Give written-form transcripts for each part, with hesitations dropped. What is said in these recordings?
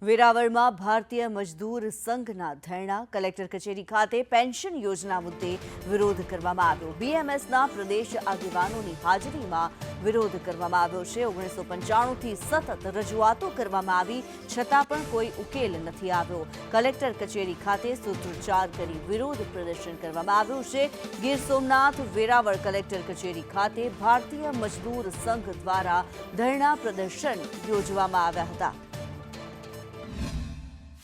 વેરાવળમાં ભારતીય મજદૂર સંઘના ધરણા કલેક્ટર કચેરી ખાતે પેન્શન યોજના મુદ્દે વિરોધ કરવામાં આવ્યો। બીએમએસના પ્રદેશ આગેવાનોની હાજરીમાં વિરોધ કરવામાં આવ્યો છે। 1995થી સતત રજૂઆતો કરવામાં આવી છતાં પણ કોઈ ઉકેલ નથી આવ્યો। કલેક્ટર કચેરી ખાતે સૂત્રોચ્ચાર કરી વિરોધ પ્રદર્શન કરવામાં આવ્યું છે। ગીર સોમનાથ વેરાવળ કલેક્ટર કચેરી ખાતે ભારતીય મજદૂર સંઘ દ્વારા ધરણા પ્રદર્શન યોજવામાં આવ્યા હતા।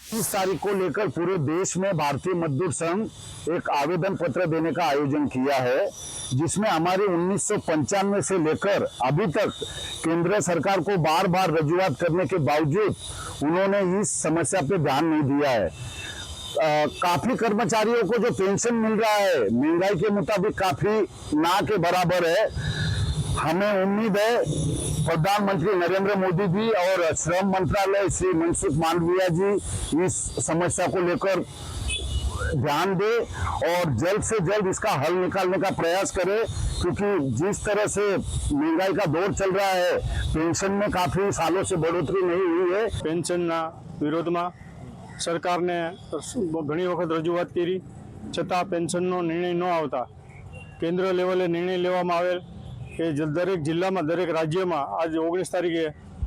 30 तारीख को लेकर पूरे देश में भारतीय मजदूर संघ एक आवेदन पत्र देने का आयोजन किया है, जिसमें हमारी 1995 से लेकर अभी तक केंद्र सरकार को बार बार रजूआत करने के बावजूद उन्होंने इस समस्या पे ध्यान नहीं दिया है। काफी कर्मचारियों को जो पेंशन मिल रहा है महंगाई के मुताबिक काफी ना के बराबर है। हमें उम्मीद है प्रधानमंत्री नरेंद्र मोदी जी और श्रम मंत्रालय श्री मनसुख मांडविया जी इस समस्या को लेकर ध्यान दे और जल्द से जल्द इसका हल निकालने का प्रयास करे, क्योंकि जिस तरह से महंगाई का दौर चल रहा है पेंशन में काफी सालों से बढ़ोतरी नहीं हुई है। पेंशन विरोध में सरकार ने घनी वखत रजूआत करी छतां पेंशन निर्णय न आवता केंद्र लेवले निर्णय लेवामां आवेल કે દરેક જિલ્લામાં દરેક રાજ્યમાં આજ 19 તારીખે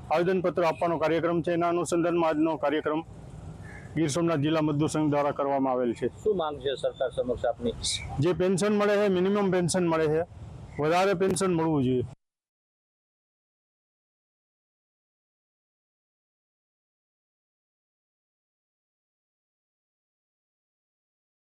આવેદનપત્ર આપવાનો કાર્યક્રમ છે। એના અનુસંધાનમાં આજનો કાર્યક્રમ ગીર સોમનાથ જિલ્લા મજદૂર સંઘ દ્વારા કરવામાં આવેલ છે। શું માંગ છે સરકાર સમક્ષ આપની? જે પેન્શન મળે છે મિનિમમ પેન્શન મળે છે, વધારે પેન્શન મળવું જોઈએ।